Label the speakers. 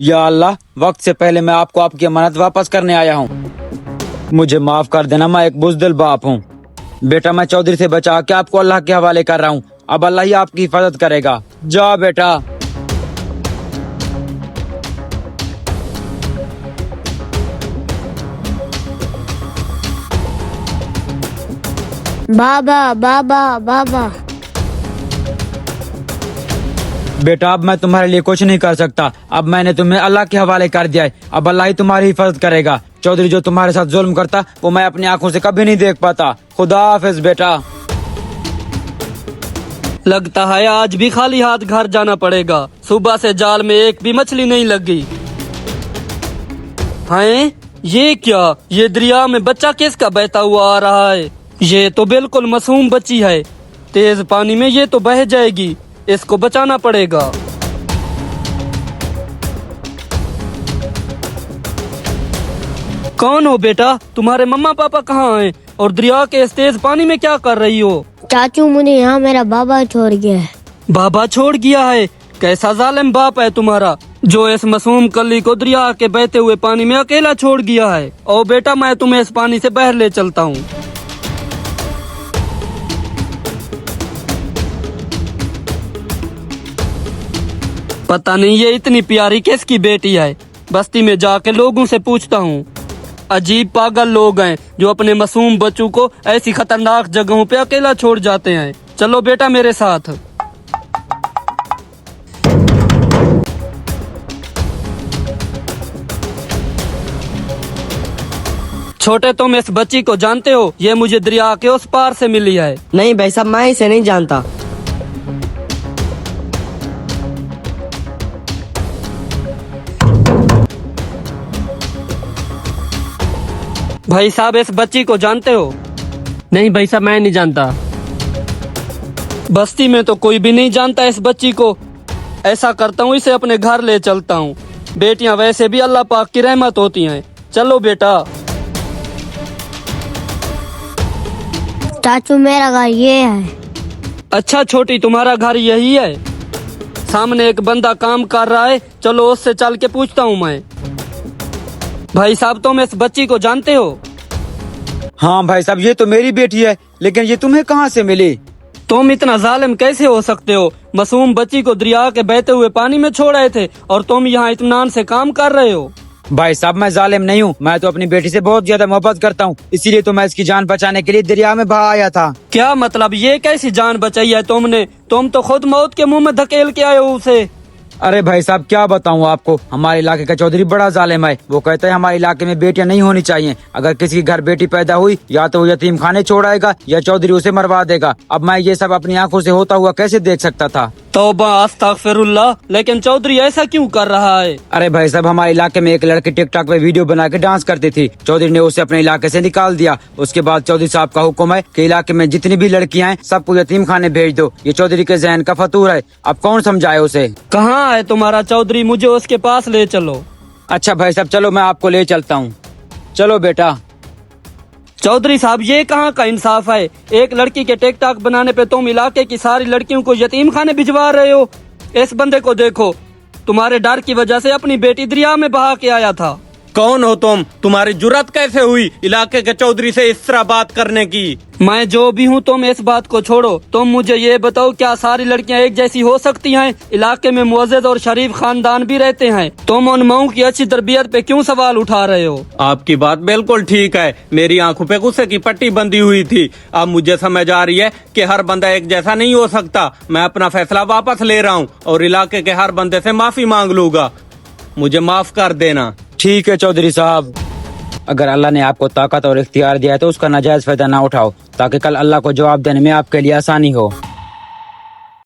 Speaker 1: या अल्लाह, वक्त से पहले मैं आपको आपकी अमानत वापस करने आया हूँ। मुझे माफ कर देना, मैं एक बुज़दिल बाप हूँ। बेटा, मैं चौधरी से बचा के आपको अल्लाह के हवाले कर रहा हूँ। अब अल्लाह ही आपकी हिफाजत करेगा। जा बेटा।
Speaker 2: बाबा बाबा बाबा।
Speaker 1: बेटा, अब मैं तुम्हारे लिए कुछ नहीं कर सकता। अब मैंने तुम्हें अल्लाह के हवाले कर दिया है। अब अल्लाह ही तुम्हारी हिफाजत करेगा। चौधरी जो तुम्हारे साथ जुल्म करता वो मैं अपनी आंखों से कभी नहीं देख पाता। खुदा हाफिज बेटा।
Speaker 3: लगता है आज भी खाली हाथ घर जाना पड़ेगा। सुबह से जाल में एक भी मछली नहीं लगी। हैं? ये क्या? ये दरिया में बच्चा किसका बहता हुआ आ रहा है? ये तो बिल्कुल मासूम बच्ची है। तेज पानी में ये तो बह जाएगी। इसको बचाना पड़ेगा। कौन हो बेटा? तुम्हारे मम्मा पापा कहाँ हैं? और दरिया के इस तेज पानी में क्या कर रही हो?
Speaker 2: चाचू, मुझे यहाँ मेरा बाबा छोड़ गया है।
Speaker 3: बाबा छोड़ गया है? कैसा जालिम बाप है तुम्हारा, जो इस मासूम कली को दरिया के बहते हुए पानी में अकेला छोड़ गया है। और बेटा, मैं तुम्हें इस पानी से बाहर ले चलता हूँ। पता नहीं ये इतनी प्यारी किसकी बेटी है। बस्ती में जाके लोगों से पूछता हूँ। अजीब पागल लोग हैं जो अपने मासूम बच्चों को ऐसी खतरनाक जगहों पे अकेला छोड़ जाते हैं। चलो बेटा मेरे साथ। छोटे, तुम इस बच्ची को जानते हो? ये मुझे दरिया के उस पार से मिली है।
Speaker 4: नहीं भाई साहब, मैं इसे नहीं जानता।
Speaker 3: भाई साहब, इस बच्ची को जानते हो?
Speaker 4: नहीं भाई साहब, मैं नहीं जानता।
Speaker 3: बस्ती में तो कोई भी नहीं जानता इस बच्ची को। ऐसा करता हूँ, इसे अपने घर ले चलता हूँ। बेटियां वैसे भी अल्लाह पाक की रहमत होती हैं। चलो बेटा।
Speaker 2: चाचू, मेरा घर ये है।
Speaker 3: अच्छा छोटी, तुम्हारा घर यही है? सामने एक बंदा काम कर रहा है, चलो उससे चल के पूछता हूँ मैं। भाई साहब, तुम इस बच्ची को जानते हो?
Speaker 1: हाँ भाई साहब, ये तो मेरी बेटी है, लेकिन ये तुम्हें कहाँ से मिली?
Speaker 3: तुम इतना जालिम कैसे हो सकते हो? मासूम बच्ची को दरिया के बहते हुए पानी में छोड़ आए थे और तुम यहाँ इत्मीनान से काम कर रहे हो।
Speaker 1: भाई साहब, मैं जालिम नहीं हूँ। मैं तो अपनी बेटी से बहुत ज्यादा मोहब्बत करता हूँ, इसीलिए तो मैं इसकी जान बचाने के लिए दरिया में बहा आया था।
Speaker 3: क्या मतलब? ये कैसी जान बचाई है तुमने? तुम तो खुद मौत के मुंह में धकेल के आए हो उसे।
Speaker 1: अरे भाई साहब, क्या बताऊँ आपको, हमारे इलाके का चौधरी बड़ा जालिम है। वो कहता है हमारे इलाके में बेटियां नहीं होनी चाहिए। अगर किसी के घर बेटी पैदा हुई, या तो वो यतीम खाने छोड़ आएगा या चौधरी उसे मरवा देगा। अब मैं ये सब अपनी आंखों से होता हुआ कैसे देख सकता था?
Speaker 3: तौबा अस्तगफिरुल्लाह, लेकिन चौधरी ऐसा क्यों कर रहा है?
Speaker 1: अरे भाई साहब, हमारे इलाके में एक लड़की टिकटॉक पे वीडियो बना के डांस करती थी। चौधरी ने उसे अपने इलाके से निकाल दिया। उसके बाद चौधरी साहब का हुक्म है कि इलाके में जितनी भी लड़कियां हैं सबको यतीम खाने भेज दो। ये चौधरी के जहन का फतूर है। अब कौन समझाए उसे?
Speaker 3: कहाँ है तुम्हारा चौधरी? मुझे उसके पास ले चलो।
Speaker 1: अच्छा भाई साहब, चलो मैं आपको ले चलता हूँ। चलो बेटा।
Speaker 3: चौधरी साहब, ये कहाँ का इंसाफ है? एक लड़की के टिकटॉक बनाने पे तुम इलाके की सारी लड़कियों को यतीम खाने भिजवा रहे हो। इस बंदे को देखो, तुम्हारे डर की वजह से अपनी बेटी दरिया में बहा के आया था।
Speaker 5: कौन हो तुम? तुम्हारी जुर्रत कैसे हुई इलाके के चौधरी से इस तरह बात करने की?
Speaker 3: मैं जो भी हूँ, तुम इस बात को छोड़ो। तुम मुझे ये बताओ, क्या सारी लड़कियाँ एक जैसी हो सकती हैं? इलाके में मुअज़्ज़ज़ और शरीफ खानदान भी रहते हैं। तुम उन मऊ की अच्छी तरबियत पे क्यों सवाल उठा रहे हो?
Speaker 5: आपकी बात बिल्कुल ठीक है। मेरी आंखों पे गुस्से की पट्टी बंधी हुई थी। अब मुझे समझ आ रही है कि हर बंदा एक जैसा नहीं हो सकता। मैं अपना फैसला वापस ले रहा हूँ और इलाके के हर बंदे से माफी मांग लूंगा। मुझे माफ कर देना।
Speaker 1: ठीक है चौधरी साहब, अगर अल्लाह ने आपको ताकत और इख्तियार दिया है तो उसका नाजायज फायदा ना उठाओ, ताकि कल अल्लाह को जवाब देने में आपके लिए आसानी हो।